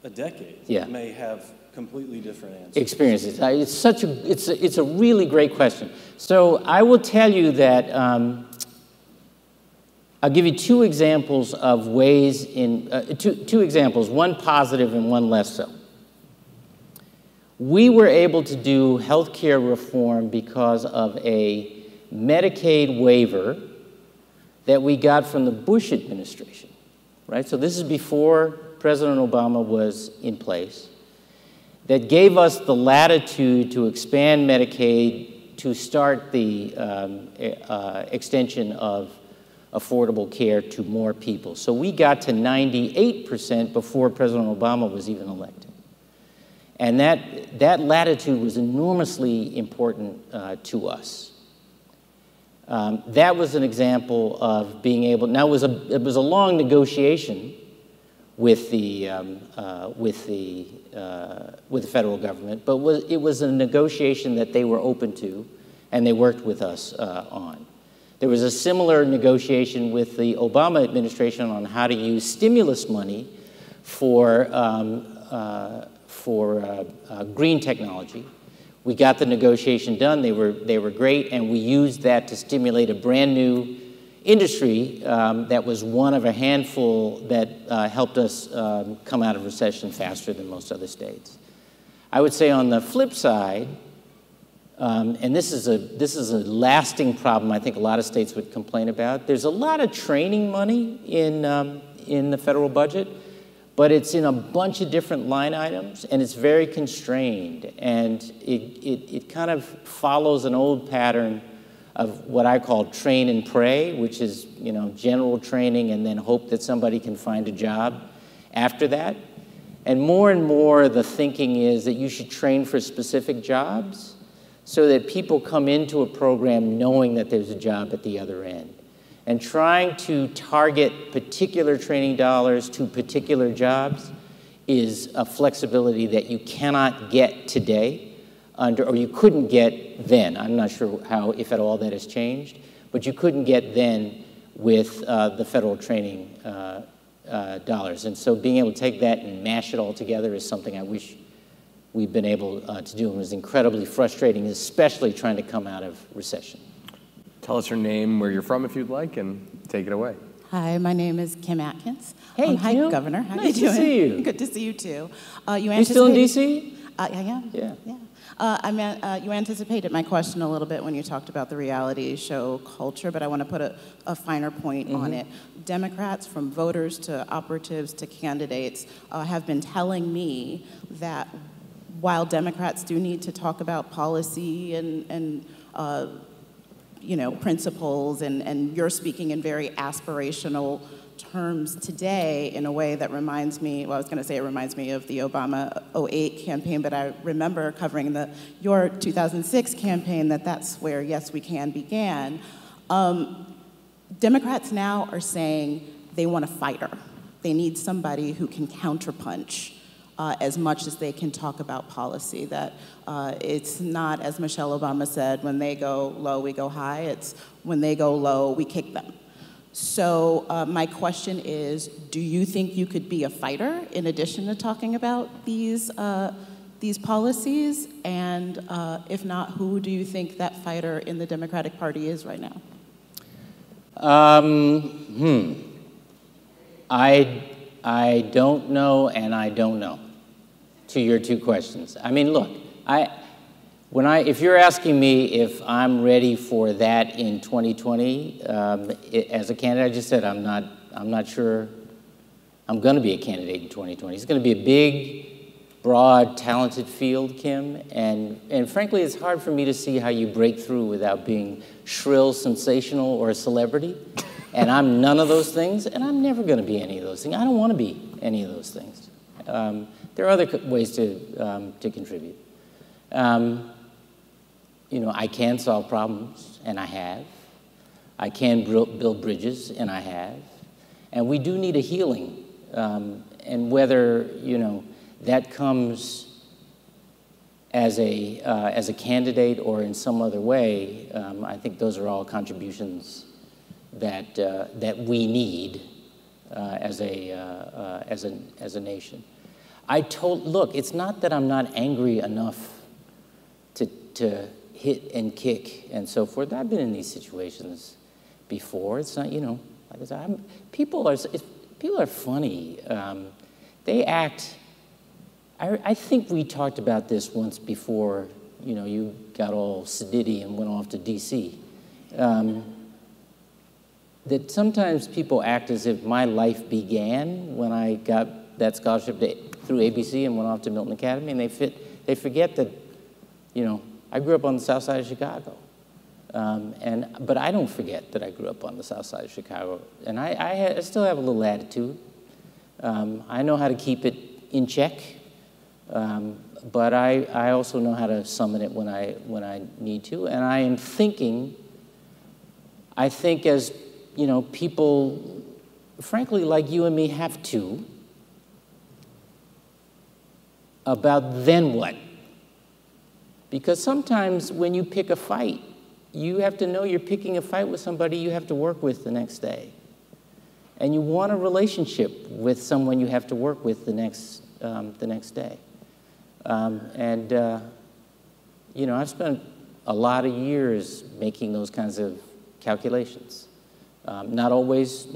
D: a decade may have completely different answers.
C: Experiences. It's a really great question. So I will tell you that I'll give you two examples of ways two examples, one positive and one less so. We were able to do healthcare reform because of a Medicaid waiver that we got from the Bush administration, right? So this is before President Obama was in place, that gave us the latitude to expand Medicaid to start the extension of affordable care to more people. So we got to 98% before President Obama was even elected. And that latitude was enormously important to us. That was an example of being able, now it was a long negotiation with the federal government, but it was a negotiation that they were open to, and they worked with us on. There was a similar negotiation with the Obama administration on how to use stimulus money for green technology. We got the negotiation done. They were great, and we used that to stimulate a brand new industry that was one of a handful that helped us come out of recession faster than most other states. I would say on the flip side, and this is a lasting problem I think a lot of states would complain about, there's a lot of training money in the federal budget, but it's in a bunch of different line items, and it's very constrained, and it kind of follows an old pattern of what I call train and pray, which is, you know, general training and then hope that somebody can find a job after that. And more the thinking is that you should train for specific jobs so that people come into a program knowing that there's a job at the other end. And trying to target particular training dollars to particular jobs is a flexibility that you cannot get today or you couldn't get then. I'm not sure how, if at all, that has changed, but you couldn't get then with the federal training dollars. And so being able to take that and mash it all together is something I wish we've been able to do, and was incredibly frustrating, especially trying to come out of recession.
B: Tell us your name, where you're from if you'd like, and take it away.
E: Hi, my name is Kim Atkins.
C: Hey,
E: hi,
C: Kim.
E: Governor. How
C: Nice
E: you doing?
C: to see you.
E: Good to see you too.
C: You still in D.C.?
E: I am.
C: Yeah.
E: You anticipated my question a little bit when you talked about the reality show culture, but I want to put a finer point on it. Democrats, from voters to operatives to candidates, have been telling me that while Democrats do need to talk about policy and you know, principles, and you're speaking in very aspirational terms today in a way that reminds me, well, I was going to say it reminds me of the Obama 08 campaign, but I remember covering your 2006 campaign that's where Yes We Can began. Democrats now are saying they want a fighter. They need somebody who can counterpunch as much as they can talk about policy, that it's not, as Michelle Obama said, when they go low, we go high. It's when they go low, we kick them. So my question is, do you think you could be a fighter in addition to talking about these policies? And if not, who do you think that fighter in the Democratic Party is right now?
C: I don't know, and I don't know, to your two questions. I mean, look, if you're asking me if I'm ready for that in 2020 as a candidate, I just said I'm not sure I'm going to be a candidate in 2020. It's going to be a big broad, talented field, Kim, and frankly, it's hard for me to see how you break through without being shrill, sensational, or a celebrity. And I'm none of those things, and I'm never going to be any of those things. I don't want to be any of those things. There are other ways to contribute. You know, I can solve problems, and I have. I can build bridges, and I have. And we do need a healing. And whether, you know, that comes as a candidate or in some other way, I think those are all contributions that we need as a nation. Look, it's not that I'm not angry enough to hit and kick and so forth. I've been in these situations before. It's not, you know, like I said, people are funny. They act. I think we talked about this once before. You know, you got all sedity and went off to D.C. That sometimes people act as if my life began when I got that scholarship through ABC and went off to Milton Academy, and they forget that, you know, I grew up on the south side of Chicago. But I don't forget that I grew up on the south side of Chicago. And I still have a little attitude. I know how to keep it in check, but I also know how to summon it when I need to. And I am thinking, I think as, you know, people, frankly, like you and me have to, about then what? Because sometimes when you pick a fight, you have to know you're picking a fight with somebody you have to work with the next day. And you want a relationship with someone you have to work with the next day. You know, I've spent a lot of years making those kinds of calculations. Not always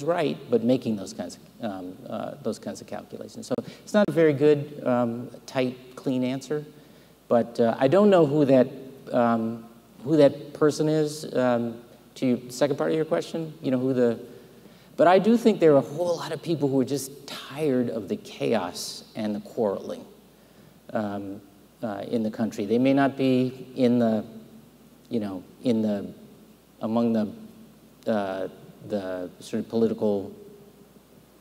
C: right, but making those kinds of calculations. So it's not a very good, tight, clean answer. But I don't know who that person is. To your second part of your question, you know, but I do think there are a whole lot of people who are just tired of the chaos and the quarreling in the country. They may not be among the sort of political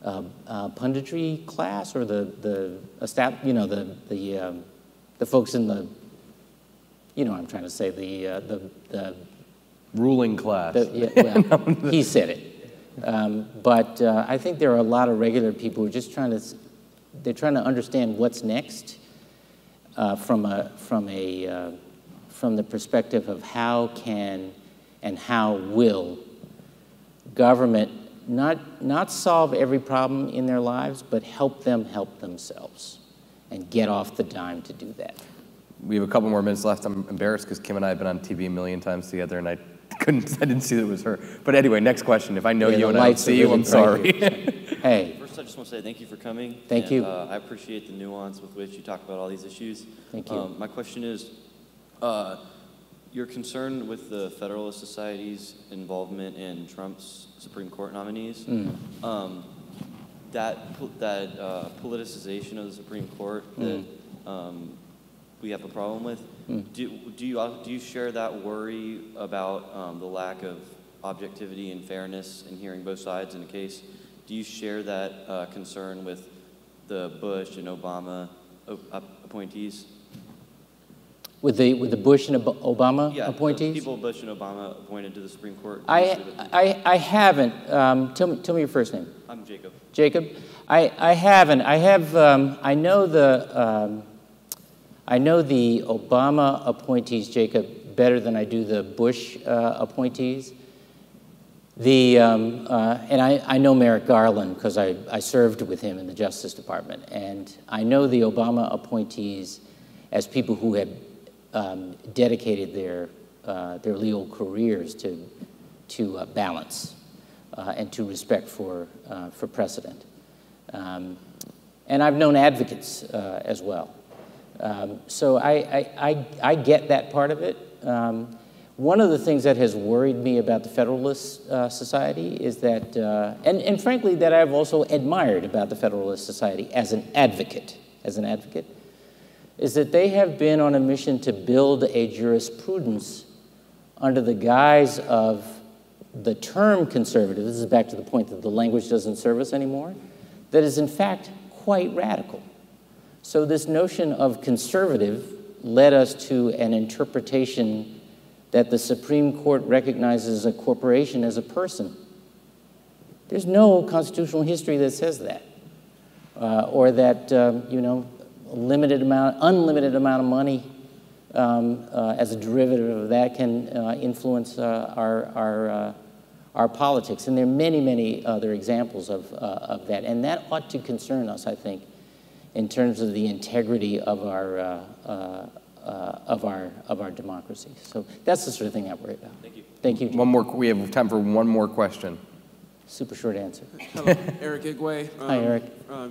C: punditry class or the folks in the, you know what I'm trying to say, the
B: ruling class.
C: He said it. But I think there are a lot of regular people who are just trying to understand what's next from the perspective of how can and how will government not solve every problem in their lives, but help them help themselves and get off the dime to do that.
B: We have a couple more minutes left. I'm embarrassed because Kim and I have been on TV a million times together, and I didn't see that it was her. But anyway, next question. If I know you and I don't see you, I'm sorry.
C: Hey.
F: First, I just want to say thank you for coming.
C: Thank you.
F: I appreciate the nuance with which you talk about all these issues.
C: Thank you.
F: My question is, your concern with the Federalist Society's involvement in Trump's Supreme Court nominees, that politicization of the Supreme Court that we have a problem with. Do you share that worry about the lack of objectivity and fairness in hearing both sides in a case? Do you share that concern with the Bush and Obama appointees?
C: With the Bush and Obama appointees?
F: The people Bush and Obama appointed to the Supreme Court.
C: I haven't. Tell me your first name.
F: I'm Jacob.
C: Jacob? I haven't. I have. I know the Obama appointees, Jacob, better than I do the Bush appointees. And I know Merrick Garland because I served with him in the Justice Department, and I know the Obama appointees as people who had dedicated their legal careers to balance and to respect for precedent. And I've known advocates as well. So I get that part of it. One of the things that has worried me about the Federalist Society is that, and frankly, that I've also admired about the Federalist Society as an advocate, is that they have been on a mission to build a jurisprudence under the guise of the term conservative. This is back to the point that the language doesn't serve us anymore, that is in fact quite radical. So this notion of conservative led us to an interpretation that the Supreme Court recognizes a corporation as a person. There's no constitutional history that says that, or that unlimited amount of money as a derivative of that can influence our politics. And there are many, many other examples of that, and that ought to concern us, I think, in terms of the integrity of our democracy. So that's the sort of thing I worry about.
F: Thank you.
C: Thank you.
B: One more. We have time for one more question.
C: Super short answer.
G: Hello, Eric Igwe.
C: Hi, Eric.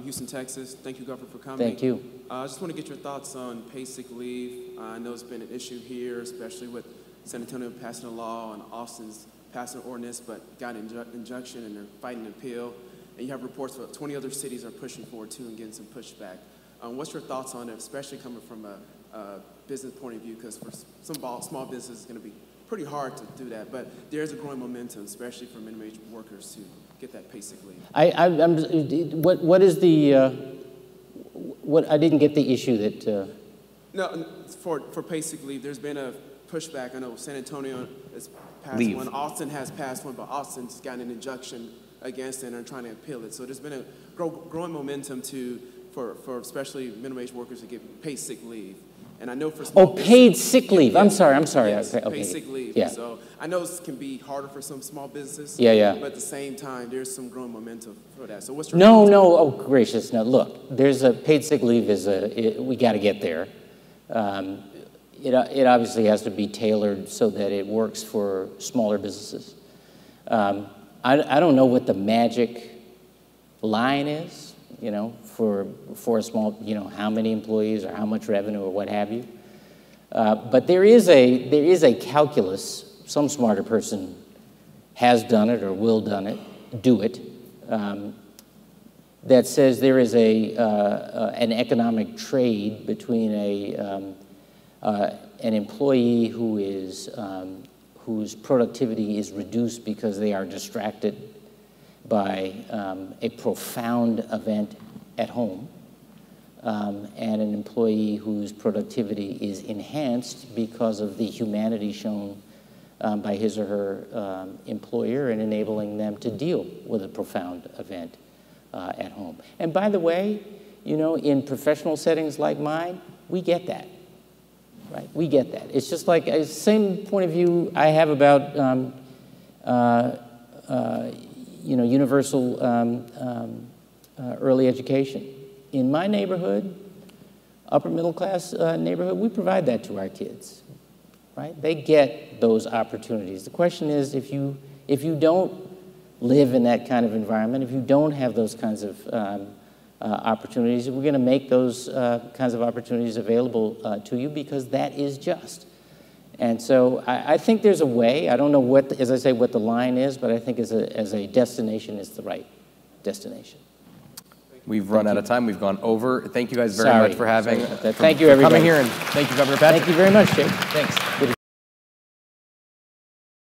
G: Houston, Texas. Thank you, Governor, for coming.
C: Thank you.
G: I just want to get your thoughts on paid sick leave. I know it's been an issue here, especially with San Antonio passing a law and Austin's passing an ordinance, but got an injunction and they're fighting an appeal. And you have reports that 20 other cities are pushing forward too and getting some pushback. What's your thoughts on it, especially coming from a business point of view? Because for some small businesses, it's going to be pretty hard to do that, but there's a growing momentum, especially for minimum wage workers, to get that paid sick leave.
C: What is the, what, I didn't get the issue that...
G: No, for paid sick leave, there's been a pushback. I know San Antonio has passed one, Austin has passed one, but Austin's gotten an injunction against it and are trying to appeal it. So there's been a growing momentum for especially minimum wage workers to get paid sick leave. And I know for small
C: paid sick leave.
G: Yeah,
C: I'm sorry.
G: Yes,
C: okay.
G: Paid sick leave.
C: Yeah.
G: So I know this can be harder for some small businesses.
C: Yeah.
G: But at the same time, there's some growing momentum for that. So what's your
C: No. Oh, gracious. No, look. There's a paid sick leave we got to get there. It obviously has to be tailored so that it works for smaller businesses. I don't know what the magic line is, for a small, how many employees or how much revenue or what have you. But there is a calculus. Some smarter person has done it or will do it, that says there is an economic trade between an employee whose productivity is reduced because they are distracted by a profound event at home, and an employee whose productivity is enhanced because of the humanity shown by his or her employer in enabling them to deal with a profound event at home. And by the way, in professional settings like mine, we get that, right? We get that. It's just like the same point of view I have about universal early education. In my neighborhood, upper middle class neighborhood, we provide that to our kids, right? They get those opportunities. The question is, if you don't live in that kind of environment, if you don't have those kinds of opportunities, we're going to make those kinds of opportunities available to you because that is just. And so I think there's a way. I don't know what the line is, but I think as a destination, it's the right destination.
B: We've run out of time. We've gone over. Thank you guys very much for having.
C: Thank you, everybody.
B: Coming here, and thank you, Governor Patrick.
C: Thank you very much, Jake. Thanks. Good to